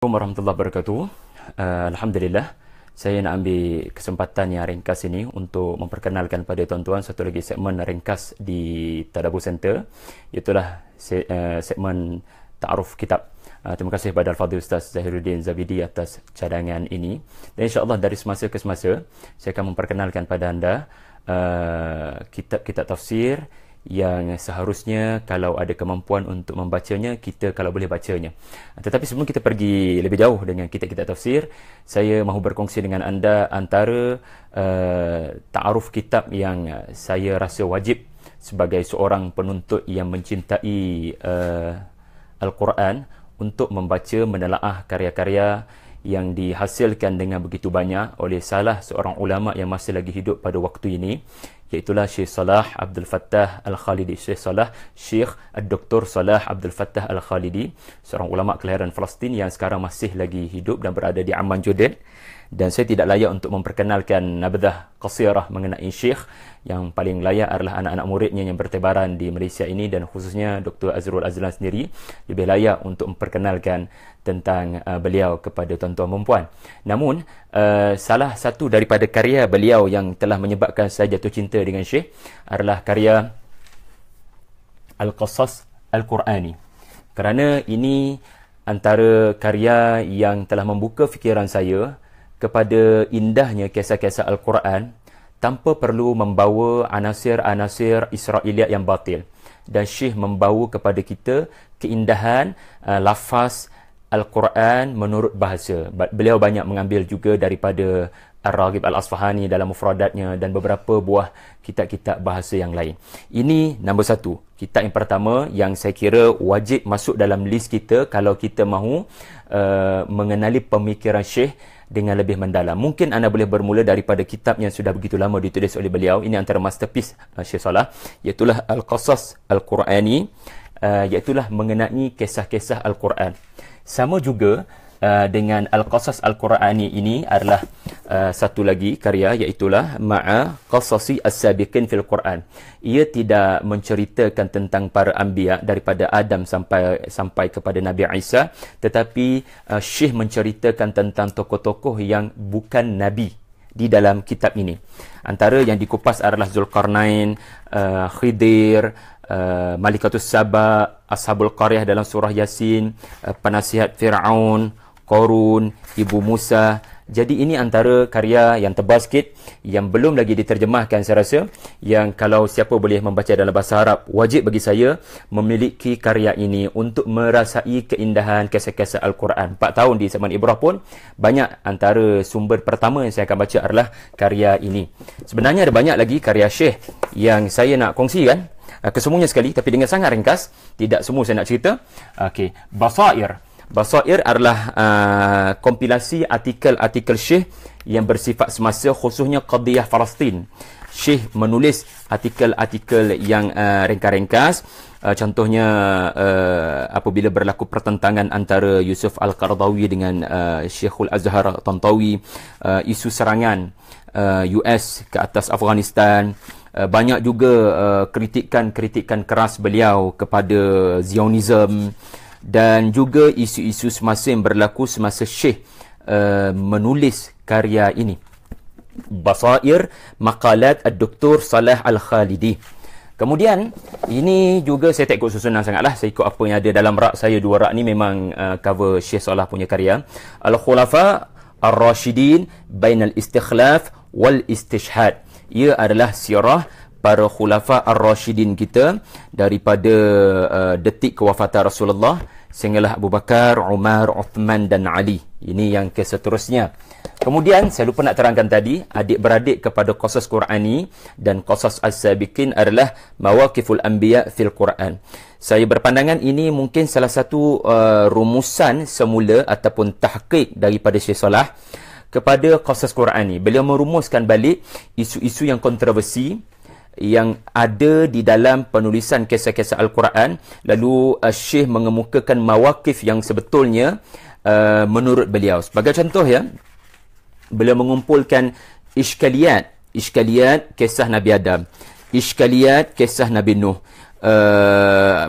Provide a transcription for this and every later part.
Warahmatullahi wabarakatuh. Alhamdulillah, saya nak ambil kesempatan yang ringkas ini untuk memperkenalkan pada tuan-tuan satu lagi segmen ringkas di Tadabbur Center, iaitulah segmen Ta'aruf Kitab. Terima kasih kepada Al-Fadhil Ustaz Zahiruddin Zabidi atas cadangan ini. Dan insya-Allah dari semasa ke semasa saya akan memperkenalkan pada anda kitab-kitab tafsir yang seharusnya kalau ada kemampuan untuk membacanya, kita kalau boleh bacanya. Tetapi sebelum kita pergi lebih jauh dengan kitab-kitab tafsir, saya mahu berkongsi dengan anda antara ta'aruf kitab yang saya rasa wajib sebagai seorang penuntut yang mencintai Al-Quran untuk membaca, menelaah karya-karya yang dihasilkan dengan begitu banyak oleh salah seorang ulama yang masih lagi hidup pada waktu ini, iaitulah Syekh Salah Abdul Fattah Al-Khalidi. Syekh Dr. Salah Abdul Fattah Al-Khalidi, seorang ulama kelahiran Palestin yang sekarang masih lagi hidup dan berada di Amman, Jordan. Dan saya tidak layak untuk memperkenalkan nabdah qasirah mengenai Syekh. Yang paling layak adalah anak-anak muridnya yang bertebaran di Malaysia ini, dan khususnya Dr. Azrul Azlan sendiri lebih layak untuk memperkenalkan tentang beliau kepada tuan-tuan dan puan. Namun salah satu daripada karya beliau yang telah menyebabkan saya jatuh cinta dengan Syekh adalah karya Al-Qasas Al-Qurani. Kerana ini antara karya yang telah membuka fikiran saya kepada indahnya kisah-kisah Al-Quran tanpa perlu membawa anasir-anasir Israiliyat yang batil. Dan Syekh membawa kepada kita keindahan lafaz Al-Quran menurut bahasa. Beliau banyak mengambil juga daripada Ar-Raghib Al-Asfahani dalam mufradatnya dan beberapa buah kitab-kitab bahasa yang lain. Ini nombor satu. Kitab yang pertama yang saya kira wajib masuk dalam list kita kalau kita mahu mengenali pemikiran Syekh dengan lebih mendalam. Mungkin anda boleh bermula daripada kitab yang sudah begitu lama ditulis oleh beliau. Ini antara masterpiece Syekh Salah, iaitulah Al-Qasas Al-Qurani, iaitulah mengenai kisah-kisah Al-Quran. Sama juga dengan Al-Qasas Al-Qurani ini adalah satu lagi karya, iaitulah Ma'a Qasasi As-Sabiqin fil Quran. Ia tidak menceritakan tentang para anbiya daripada Adam sampai kepada Nabi Isa, tetapi Syekh menceritakan tentang tokoh-tokoh yang bukan nabi di dalam kitab ini. Antara yang dikupas adalah Zulkarnain, Khidir, Malikatus Saba, Ashabul Qaryah dalam surah Yasin, penasihat Fir'aun, Qarun, Ibu Musa. Jadi ini antara karya yang tebal sikit, yang belum lagi diterjemahkan saya rasa, yang kalau siapa boleh membaca dalam bahasa Arab, wajib bagi saya memiliki karya ini untuk merasai keindahan kisah-kisah Al-Quran. 4 tahun di Zaman Ibrah pun banyak antara sumber pertama yang saya akan baca adalah karya ini. Sebenarnya ada banyak lagi karya Syekh yang saya nak kongsikan, kesemuanya sekali, tapi dengan sangat ringkas, tidak semua saya nak cerita. Okey, Basair adalah kompilasi artikel-artikel Syekh yang bersifat semasa, khususnya qadiyah Palestin. Syekh menulis artikel-artikel yang ringkas-ringkas. Contohnya apabila berlaku pertentangan antara Yusuf Al-Qaradawi dengan Syekhul Azhar Tantawi, isu serangan US ke atas Afghanistan, banyak juga kritikan keras beliau kepada Zionism, dan juga isu-isu semasa yang berlaku semasa Syekh menulis karya ini. Basair Maqalat Dr. Salah Al-Khalidi. Kemudian ini juga saya tak ikut susunan sangatlah, saya ikut apa yang ada dalam rak saya. 2 rak ni memang cover Syekh Salah punya karya. Al-Khulafa Ar-Rashidin Bainal Istikhlaf wal Istishhad. Ia adalah sirah para khulafa ar-Rashidin kita daripada detik kewafatan Rasulullah sehinggalah Abu Bakar, Umar, Uthman dan Ali. Ini yang keseterusnya. Kemudian saya lupa nak terangkan tadi, adik-beradik kepada Qasas Qurani dan Qasas As-Sabiqin adalah Mawaqiful Anbiya fil Quran. Saya berpandangan ini mungkin salah satu rumusan semula ataupun tahqiq daripada Syekh Salah kepada Qasas Qurani. Beliau merumuskan balik isu-isu yang kontroversi yang ada di dalam penulisan kisah-kisah Al-Quran, lalu Syekh mengemukakan mawakif yang sebetulnya menurut beliau. Sebagai contoh ya, beliau mengumpulkan iskaliat kisah Nabi Adam, iskaliat kisah Nabi Nuh,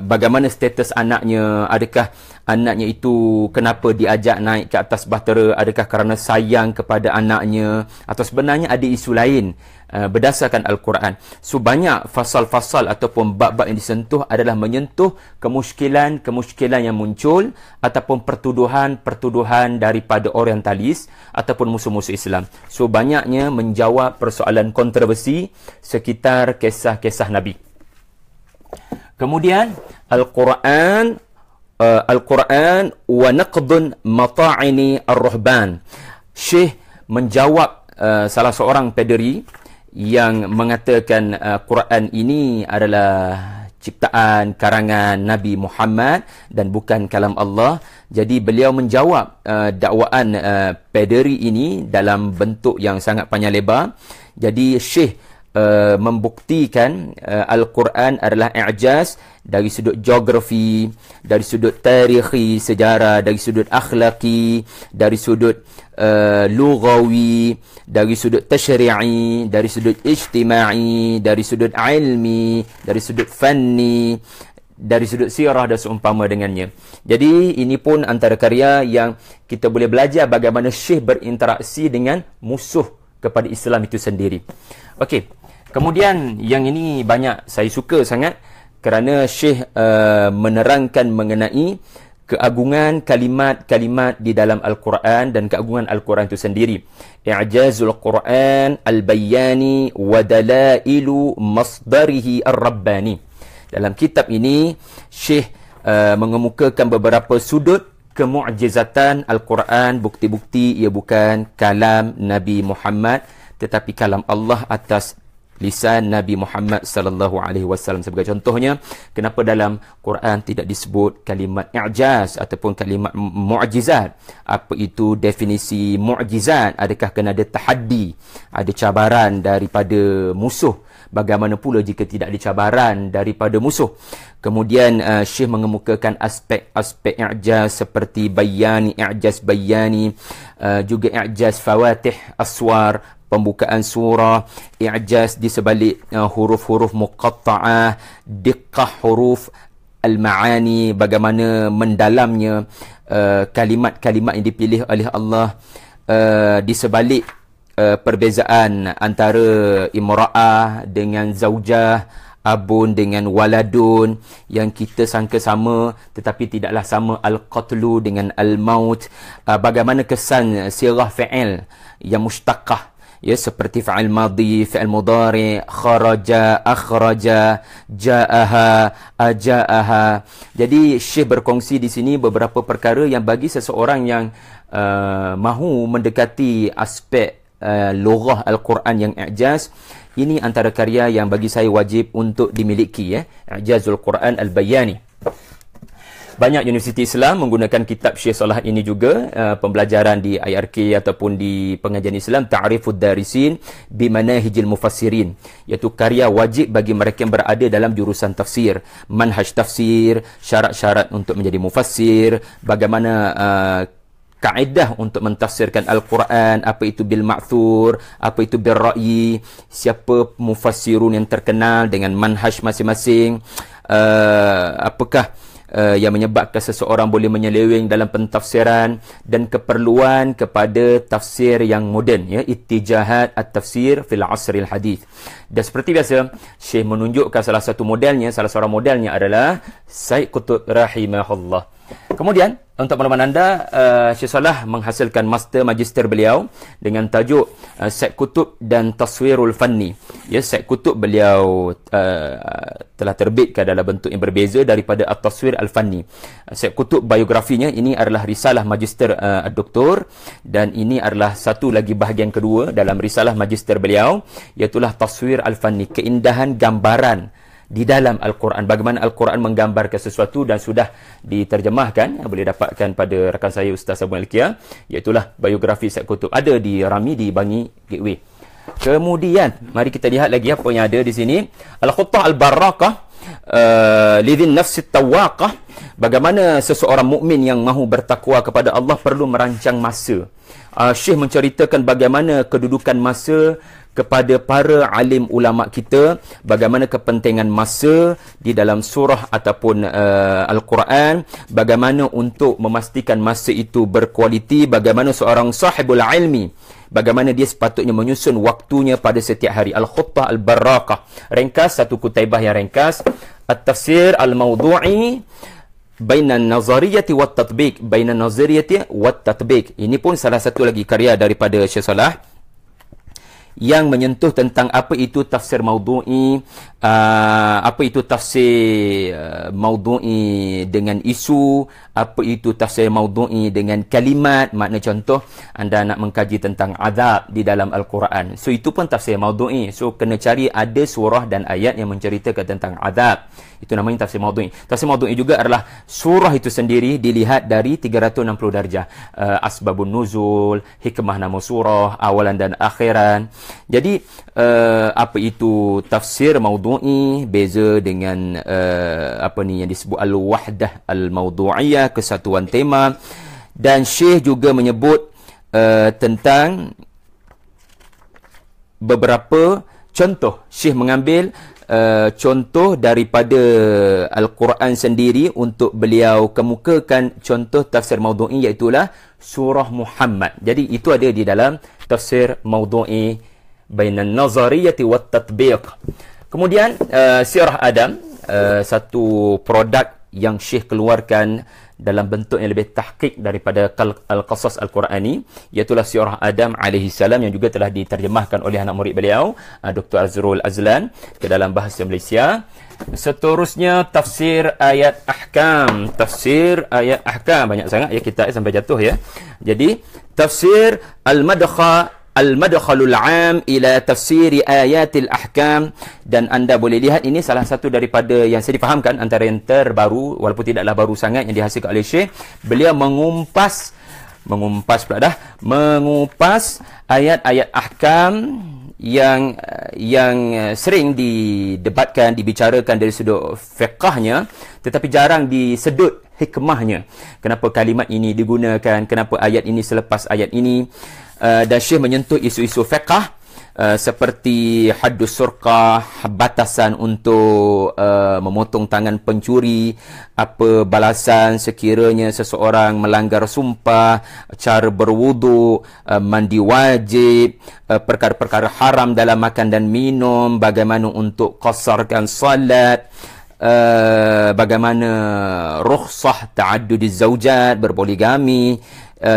bagaimana status anaknya, adakah anaknya itu kenapa diajak naik ke atas bahtera, adakah kerana sayang kepada anaknya atau sebenarnya ada isu lain berdasarkan Al-Quran. So banyak fasal-fasal ataupun bab-bab yang disentuh adalah menyentuh kemusykilan yang muncul ataupun pertuduhan daripada orientalis ataupun musuh-musuh Islam. So banyaknya menjawab persoalan kontroversi sekitar kisah-kisah Nabi. Kemudian Al-Quran wa naqdun mata'ini ar-ruhban. Syekh menjawab salah seorang pederi yang mengatakan Quran ini adalah ciptaan karangan Nabi Muhammad dan bukan kalam Allah. Jadi beliau menjawab dakwaan pederi ini dalam bentuk yang sangat panjang lebar. Jadi Syekh membuktikan Al-Quran adalah i'jaz dari sudut geografi, dari sudut tarikhi, sejarah, dari sudut akhlaki, dari sudut lughawi, dari sudut tashri'i, dari sudut ijtima'i, dari sudut ilmi, dari sudut fanni, dari sudut sirah dan seumpama dengannya. Jadi ini pun antara karya yang kita boleh belajar bagaimana Syekh berinteraksi dengan musuh kepada Islam itu sendiri. Okey. Kemudian yang ini banyak saya suka sangat kerana Syekh menerangkan mengenai keagungan kalimat-kalimat di dalam Al-Quran dan keagungan Al-Quran itu sendiri. I'jazul Quran al-bayani wa dalailu masdarihi ar-rabbani. Dalam kitab ini Syekh mengemukakan beberapa sudut kemu'jizatan Al-Quran, bukti-bukti ia bukan kalam Nabi Muhammad tetapi kalam Allah atas lisan Nabi Muhammad sallallahu alaihi wasallam. Sebagai contohnya, kenapa dalam Quran tidak disebut kalimat i'jaz ataupun kalimat mu'jizat? Apa itu definisi mu'jizat? Adakah kena ada tahaddi, ada cabaran daripada musuh? Bagaimana pula jika tidak ada cabaran daripada musuh? Kemudian Syekh mengemukakan aspek-aspek i'jaz seperti i'jaz bayani, juga i'jaz fawatih aswar, pembukaan surah, i'jaz di sebalik huruf-huruf muqatta'ah, diqqah huruf al-ma'ani, bagaimana mendalamnya kalimat-kalimat yang dipilih oleh Allah, di sebalik perbezaan antara imra'ah dengan zaujah, abun dengan waladun, yang kita sangka sama tetapi tidaklah sama, al-qatlu dengan al-maut, bagaimana kesan sirah fi'il yang mushtaqah, ya, seperti fa'il madhi, fa'il mudhari, kharaja, akhraja, ja'aha, aja'aha. Jadi Syekh berkongsi di sini beberapa perkara yang bagi seseorang yang mahu mendekati aspek lughah Al-Quran yang i'jaz, ini antara karya yang bagi saya wajib untuk dimiliki, ya, I'jazul Quran Al-Bayani. Banyak universiti Islam menggunakan kitab Syekh Salah ini juga, pembelajaran di IRK ataupun di pengajian Islam, Ta'rifud Darisin bi Manahijil Mufassirin, iaitu karya wajib bagi mereka yang berada dalam jurusan tafsir, manhaj tafsir, syarat-syarat untuk menjadi mufassir, bagaimana kaedah untuk mentafsirkan Al-Quran, apa itu bil ma'thur, apa itu bil ra'yi, siapa mufassirun yang terkenal dengan manhaj masing-masing, apakah yang menyebabkan seseorang boleh menyeleweng dalam pentafsiran, dan keperluan kepada tafsir yang moden, ya, ittijahat at-tafsir fil asril hadith. Dan seperti biasa, Syekh menunjukkan salah satu modelnya, salah seorang modelnya adalah Said Qutb rahimahullah. Kemudian untuk pengalaman anda, Syekh Salah menghasilkan master magister beliau dengan tajuk Said Qutb dan Taswirul Fanni. Ya, Said Qutb beliau telah terbitkan dalam bentuk yang berbeza daripada At-Taswir Al-Fanni. Said Qutb biografinya ini adalah risalah magister doktor, dan ini adalah satu lagi bahagian kedua dalam risalah magister beliau, iaitulah Taswir Al-Fanni, keindahan gambaran di dalam Al-Quran, bagaimana Al-Quran menggambarkan sesuatu, dan sudah diterjemahkan, boleh dapatkan pada rakan saya Ustaz Abu Al-Qiyah, iaitulah biografi Said Qutb, ada di Rami di Bangi Gateway. Kemudian mari kita lihat lagi apa yang ada di sini. Al-Khuttah Al-Barakah lidhin nafsi tawaqah, bagaimana seseorang mukmin yang mahu bertakwa kepada Allah perlu merancang masa. Syekh menceritakan bagaimana kedudukan masa, kepada para alim ulama kita bagaimana kepentingan masa di dalam surah ataupun Al-Quran, bagaimana untuk memastikan masa itu berkualiti, bagaimana seorang sahibul ilmi, bagaimana dia sepatutnya menyusun waktunya pada setiap hari. Al-Khutbah Al-Barraqah, ringkas, satu kutaibah yang ringkas. At-Tafsir Al-Mawdu'i Bainan Nazariyati wat Tatbiq, Bainan Nazariyati wat Tatbiq. Ini pun salah satu lagi karya daripada Syekh Salah yang menyentuh tentang apa itu tafsir maudhu'i, apa itu tafsir maudhu'i dengan isu, apa itu tafsir maudhu'i dengan kalimat. Makna contoh, anda nak mengkaji tentang azab di dalam Al-Quran, so itu pun tafsir maudhu'i. So kena cari ada surah dan ayat yang menceritakan tentang azab, itu namanya tafsir maudhu'i. Tafsir maudhu'i juga adalah surah itu sendiri dilihat dari 360 darjah, asbabun nuzul, hikmah nama surah, awalan dan akhiran. Jadi apa itu tafsir maudhu'i, beza dengan apa ni yang disebut al-wahdah al-maudhu'iyah, kesatuan tema. Dan Syekh juga menyebut tentang beberapa contoh. Syekh mengambil contoh daripada Al-Quran sendiri untuk beliau kemukakan contoh tafsir maudhu'i, iaitulah surah Muhammad. Jadi itu ada di dalam tafsir maudhu'i Bainan Nazariyati wat Tatbiq. Kemudian Sirah Adam, satu produk yang Syekh keluarkan dalam bentuk yang lebih tahqiq daripada Al-Qasas Al-Qurani, iaitulah Sirah Adam alaihi salam, yang juga telah diterjemahkan oleh anak murid beliau, Dr. Azrul Azlan, ke dalam bahasa Malaysia. Seterusnya tafsir ayat ahkam. Tafsir ayat ahkam banyak sangat ya, kita sampai jatuh ya. Jadi tafsir Al-Madkhalul 'Am ila tafsiri ayatil ahkam. Dan anda boleh lihat ini salah satu daripada yang saya difahamkan antara yang terbaru, walaupun tidaklah baru sangat, yang dihasilkan oleh Syekh. Beliau mengupas ayat-ayat ahkam yang sering didebatkan, dibicarakan dari sudut fiqahnya, tetapi jarang disedut hikmahnya. Kenapa kalimat ini digunakan, kenapa ayat ini selepas ayat ini. Dan Syekh menyentuh isu-isu fiqah seperti haddus surqah, batasan untuk memotong tangan pencuri, apa balasan sekiranya seseorang melanggar sumpah, cara berwudu, mandi wajib, perkara-perkara haram dalam makan dan minum, bagaimana untuk qasarkan salat, bagaimana rukhsah ta'addudiz zaujat, berpoligami,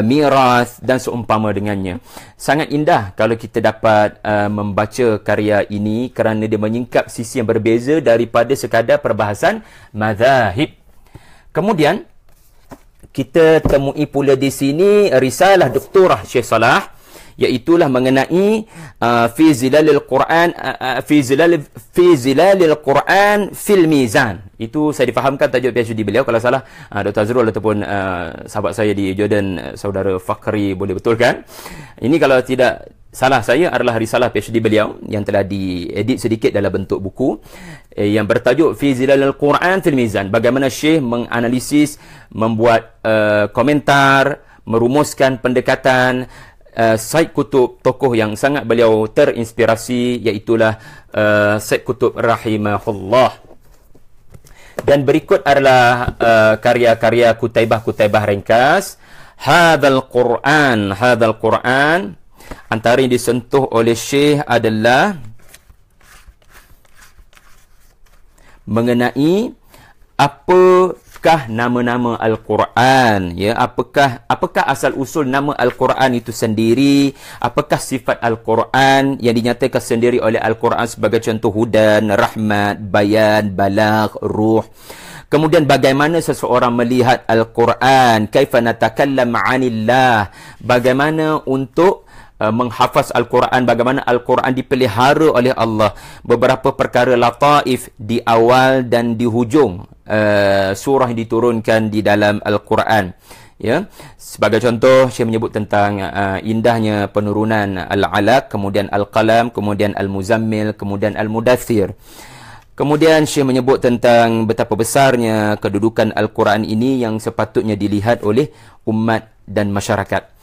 miras dan seumpama dengannya. Sangat indah kalau kita dapat membaca karya ini, kerana dia menyingkap sisi yang berbeza daripada sekadar perbahasan mazahib. Kemudian kita temui pula di sini risalah doktorah Syekh Salah, iaitulah mengenai fi zilalil Quran, fi zilalil Quran fil mizan. Itu saya difahamkan tajuk PhD beliau, kalau salah Dr. Azrul ataupun sahabat saya di Jordan, saudara Fakri, boleh betulkan. Ini kalau tidak salah saya adalah risalah PhD beliau yang telah diedit sedikit dalam bentuk buku yang bertajuk fi zilalil Quran fil mizan. Bagaimana Syekh menganalisis, membuat komentar, merumuskan pendekatan Said Qutb, tokoh yang sangat beliau terinspirasi, iaitulah Said Qutb rahimahullah. Dan berikut adalah karya-karya kutaibah-kutaibah ringkas. Hadzal Quran, antara yang disentuh oleh Syekh adalah mengenai apakah nama-nama Al-Quran, ya, apakah asal usul nama Al-Quran itu sendiri, apakah sifat Al-Quran yang dinyatakan sendiri oleh Al-Quran sebagai contoh hudan, rahmat, bayan, balagh, ruh. Kemudian bagaimana seseorang melihat Al-Quran, kaifa natakallam 'anillah, bagaimana untuk menghafaz Al-Quran, bagaimana Al-Quran dipelihara oleh Allah, beberapa perkara lataif di awal dan di hujung surah yang diturunkan di dalam Al-Quran. Ya, sebagai contoh Syekh menyebut tentang indahnya penurunan Al-Alaq, kemudian Al-Qalam, kemudian Al-Muzammil, kemudian Al-Mudaththir. Kemudian Syekh menyebut tentang betapa besarnya kedudukan Al-Quran ini yang sepatutnya dilihat oleh umat dan masyarakat.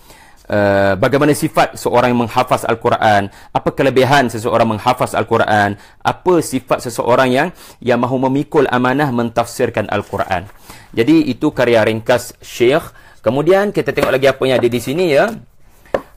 bagaimana sifat seorang yang menghafaz Al-Quran, apa kelebihan seseorang menghafaz Al-Quran, apa sifat seseorang yang mahu memikul amanah mentafsirkan Al-Quran. Jadi itu karya ringkas Syekh. Kemudian kita tengok lagi apa yang ada di sini ya.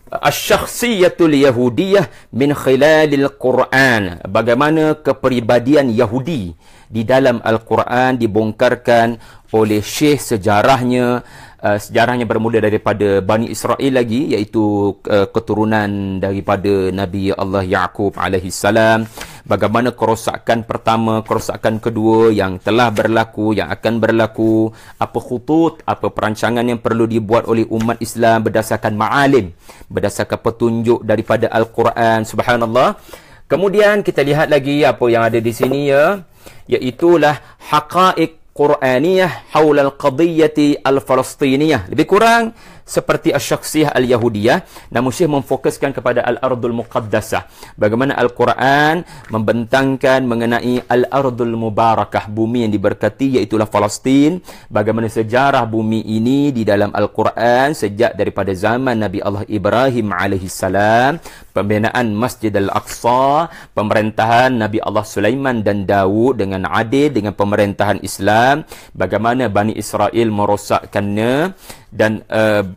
Asy-syakhsiyatul Yahudiyah min khilalil Quran. Bagaimana kepribadian Yahudi di dalam Al-Quran dibongkarkan oleh Syekh sejarahnya. Sejarahnya bermula daripada Bani Israel lagi, iaitu keturunan daripada Nabi Allah Yaqub alaihi salam. Bagaimana kerosakan pertama, kerosakan kedua yang telah berlaku, yang akan berlaku, apa khutut, apa perancangan yang perlu dibuat oleh umat Islam berdasarkan ma'alim, berdasarkan petunjuk daripada Al-Quran. Subhanallah. Kemudian kita lihat lagi apa yang ada di sini ya, iaitulah haqa'iq Quraniyah haula al-qadiyyati al-falastiniyah. Lebih kurang seperti asy-syakhsiyah al-Yahudiyah, namun Syekh memfokuskan kepada al-ardul muqaddasah. Bagaimana Al-Quran membentangkan mengenai al-ardul mubarakah, bumi yang diberkati, iaitulah Palestin. Bagaimana sejarah bumi ini di dalam Al-Quran sejak daripada zaman Nabi Allah Ibrahim alaihi salam, pembinaan Masjid Al-Aqsa, pemerintahan Nabi Allah Sulaiman dan Daud dengan adil dengan pemerintahan Islam, bagaimana Bani Israel merosakkannya, dan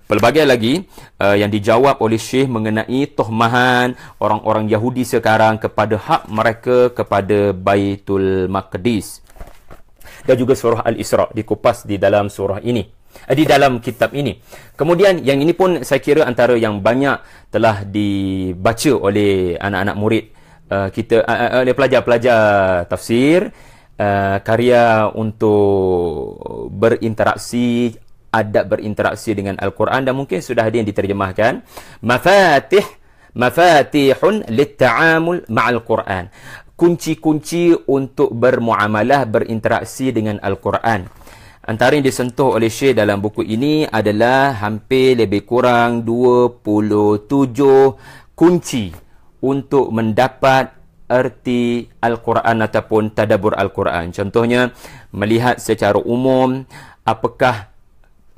pelbagai lagi yang dijawab oleh Syekh mengenai tuhmahan orang-orang Yahudi sekarang kepada hak mereka kepada Baitul Maqdis. Dan juga surah Al-Isra dikupas di dalam surah ini, di dalam kitab ini. Kemudian yang ini pun saya kira antara yang banyak telah dibaca oleh anak-anak murid kita, oleh pelajar-pelajar tafsir, karya untuk berinteraksi, adab berinteraksi dengan Al-Quran, dan mungkin sudah ada yang diterjemahkan. Mafatihun litta'amul ma'al Quran. Kunci-kunci untuk bermuamalah, berinteraksi dengan Al-Quran. Antara yang disentuh oleh Syekh dalam buku ini adalah hampir lebih kurang 27 kunci untuk mendapat erti Al-Quran ataupun tadabbur Al-Quran. Contohnya, melihat secara umum apakah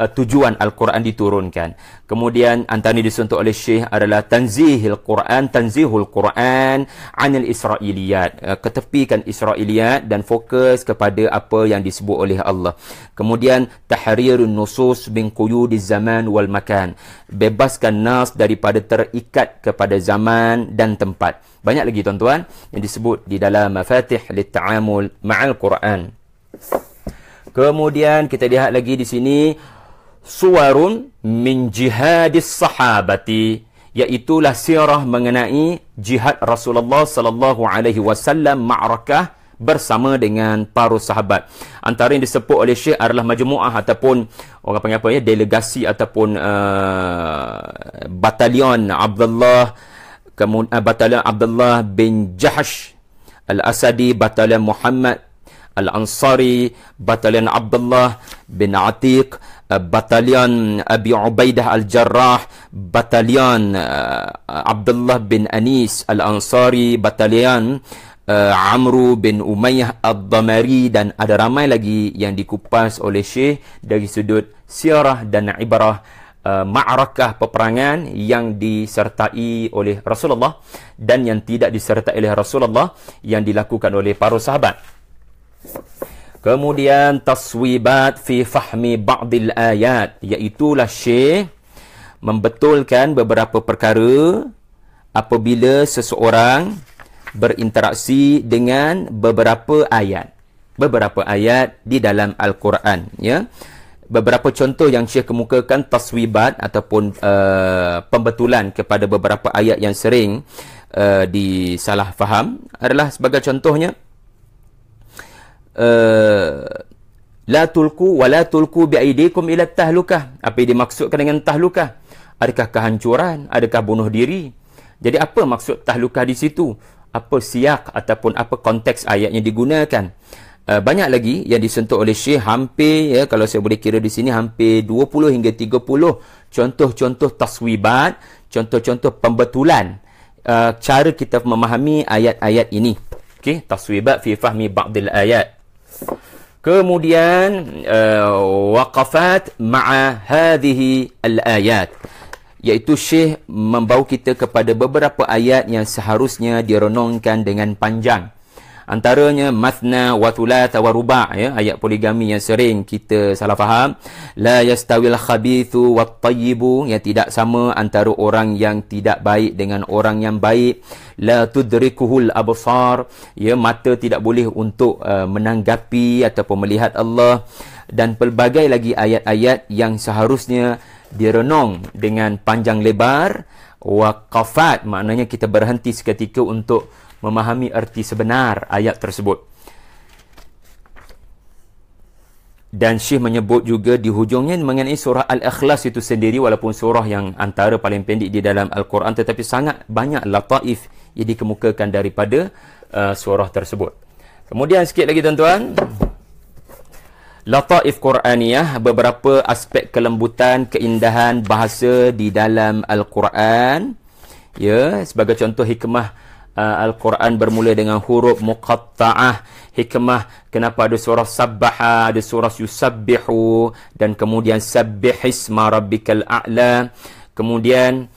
tujuan Al-Quran diturunkan. Kemudian antara yang disentuh oleh Syekh adalah tanzihul Quran anil Israiliyat, ketepikan Israiliyat dan fokus kepada apa yang disebut oleh Allah. Kemudian tahrirun nusus min quyudiz zaman wal makan, bebaskan nas daripada terikat kepada zaman dan tempat. Banyak lagi tuan-tuan yang disebut di dalam mafatih litta'amul ma'al Quran. Kemudian kita lihat lagi di sini suwarun min jihadis sahabati, iaitulah sirah mengenai jihad Rasulullah sallallahu alaihi wasallam, ma'rakah bersama dengan para sahabat. Antara yang disebut oleh Syekh adalah majmu'ah ataupun orang panggil apa ya, delegasi ataupun batalion Abdullah, batalion Abdullah bin Jahsh Al-Asadi, batalion Muhammad Al-Ansari, batalion Abdullah bin Atiq, batalion Abi Ubaidah Al-Jarrah, batalion Abdullah bin Anis Al-Ansari, batalion Amru bin Umayyah Ad-Damari, dan ada ramai lagi yang dikupas oleh Syekh dari sudut sirah dan ibarah ma'rakah, peperangan yang disertai oleh Rasulullah dan yang tidak disertai oleh Rasulullah yang dilakukan oleh para sahabat. Kemudian taswibat fi fahmi ba'dil ayat, iaitulah Syekh membetulkan beberapa perkara apabila seseorang berinteraksi dengan beberapa ayat di dalam Al-Quran ya. Beberapa contoh yang Syekh kemukakan taswibat ataupun pembetulan kepada beberapa ayat yang sering disalah faham adalah sebagai contohnya la tulku wa la tulku biaidikum ila tahlukah. Apa yang dimaksudkan dengan tahlukah? Adakah kehancuran? Adakah bunuh diri? Jadi apa maksud tahlukah di situ? Apa siyak ataupun apa konteks ayat yang digunakan? Banyak lagi yang disentuh oleh Syekh, hampir ya, kalau saya boleh kira di sini hampir 20 hingga 30 contoh-contoh taswibat, contoh-contoh pembetulan cara kita memahami ayat-ayat ini. Okey, taswibat fi fahmi ba'dil ayat. Kemudian waqafat ma'a hadhihi al-ayat, iaitu Syekh membawa kita kepada beberapa ayat yang seharusnya direnungkan dengan panjang. Antaranya mathna wa thulatha wa ruba', ya, ayat poligami yang sering kita salah faham. La yastawil khabithu wat tayyibu, yang tidak sama antara orang yang tidak baik dengan orang yang baik. La tudrikuhul absar, ya, mata tidak boleh untuk menanggapi ataupun melihat Allah, dan pelbagai lagi ayat-ayat yang seharusnya direnung dengan panjang lebar. Waqafat, maknanya kita berhenti seketika untuk memahami arti sebenar ayat tersebut. Dan Syekh menyebut juga di hujungnya mengenai surah Al-Ikhlas itu sendiri, walaupun surah yang antara paling pendek di dalam Al-Quran, tetapi sangat banyak lataif yang dikemukakan daripada surah tersebut. Kemudian sikit lagi tuan-tuan, lataif Quraniyah, beberapa aspek kelembutan, keindahan bahasa di dalam Al-Quran. Ya, sebagai contoh, hikmah Al-Quran bermula dengan huruf muqatta'ah. Hikmah kenapa ada surah Sabbaha, ada surah Yusabbihu, dan kemudian Sabbih isma rabbikal a'la. Kemudian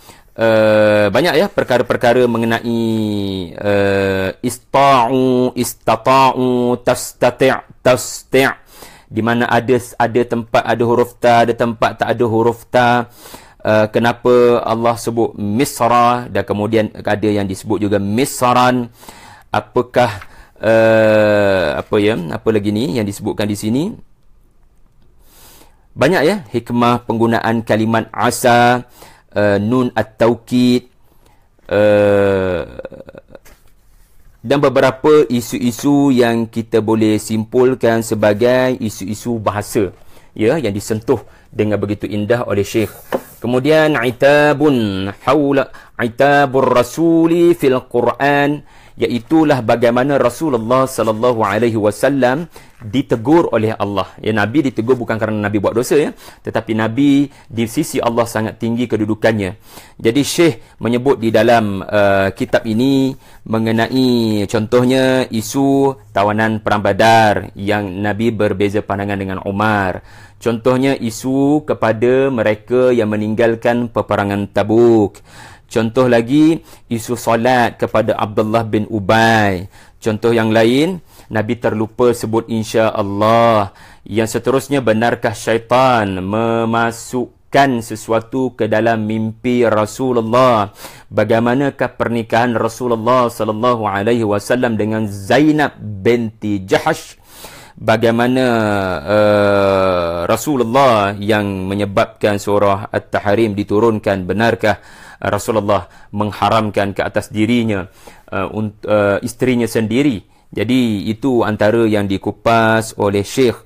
banyak ya perkara-perkara mengenai ista'u, istata'u, tasti', di mana ada tempat ada huruf ta, ada tempat tak ada huruf ta. Kenapa Allah sebut Misra, dan kemudian ada yang disebut juga Misran. Apakah apa lagi ni yang disebutkan di sini? Banyak ya hikmah penggunaan kalimat asa, nun at-taukid, dan beberapa isu-isu yang kita boleh simpulkan sebagai isu-isu bahasa, ya, yang disentuh dengan begitu indah oleh Syekh. Kemudian itabur rasuli fil Quran, iaitulah bagaimana Rasulullah sallallahu alaihi wasallam ditegur oleh Allah. Ya, Nabi ditegur bukan kerana Nabi buat dosa, ya, tetapi Nabi di sisi Allah sangat tinggi kedudukannya. Jadi Syekh menyebut di dalam kitab ini mengenai contohnya isu tawanan Perang Badar yang Nabi berbeza pandangan dengan Umar. Contohnya isu kepada mereka yang meninggalkan peperangan Tabuk. Contoh lagi isu solat kepada Abdullah bin Ubay. Contoh yang lain, Nabi terlupa sebut insya-Allah. Yang seterusnya, benarkah syaitan memasukkan sesuatu ke dalam mimpi Rasulullah? Bagaimanakah pernikahan Rasulullah sallallahu alaihi wasallam dengan Zainab binti Jahash? Bagaimana Rasulullah yang menyebabkan surah At-Tahrim diturunkan? Benarkah Rasulullah mengharamkan ke atas dirinya isterinya sendiri? Jadi itu antara yang dikupas oleh Syekh.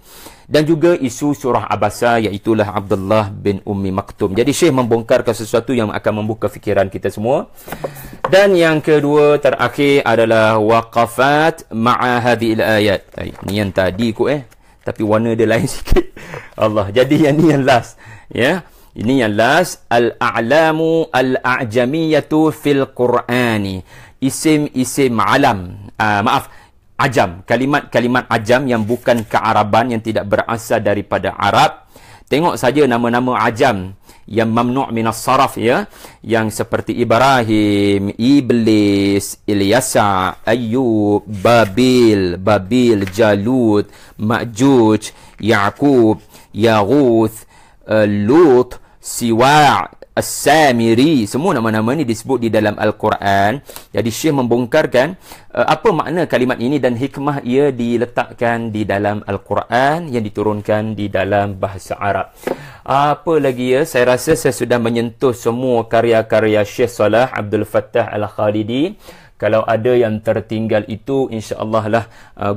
Dan juga isu surah Abasa, iaitulah Abdullah bin Ummi Maktum. Jadi Syekh membongkarkan sesuatu yang akan membuka fikiran kita semua. Dan yang kedua terakhir adalah waqafat ma'a hadhil ayat. Ini yang tadi kot tapi warna dia lain sikit. Allah. Jadi yang ni yang last, ya. Ini yang last, al-a'lamu al-a'jamiyatu fil Qur'ani. Isim-isim alam. Ajam, kalimat-kalimat ajam yang bukan kearaban, yang tidak berasal daripada Arab. Tengok saja nama-nama ajam yang mamnu' minas saraf, ya, yang seperti Ibrahim, Iblis, Ilyasa, Ayyub, Babil, Jalut, Ma'juj, Ya'qub, Yaghuth, Lut, Siwa', As-Samiri. Semua nama-nama ini disebut di dalam Al-Quran. Jadi Syekh membongkarkan apa makna kalimat ini dan hikmah ia diletakkan di dalam Al-Quran yang diturunkan di dalam bahasa Arab. Apa lagi ya? Saya rasa saya sudah menyentuh semua karya-karya Syekh Salah Abdul Fattah Al-Khalidi. Kalau ada yang tertinggal itu, insya-Allah lah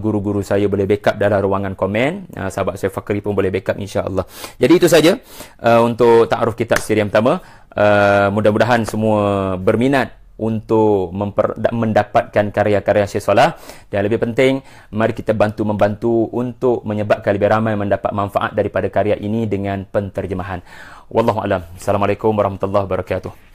guru-guru saya boleh backup dalam ruangan komen. Sahabat saya Fakri pun boleh backup, insya-Allah. Jadi itu saja untuk ta'aruf kitab siri yang pertama. Mudah-mudahan semua berminat untuk mendapatkan karya-karya Syekh Salah. Dan lebih penting, mari kita membantu untuk menyebabkan lebih ramai mendapat manfaat daripada karya ini dengan penterjemahan. Wallahu a'lam. Assalamualaikum warahmatullahi wabarakatuh.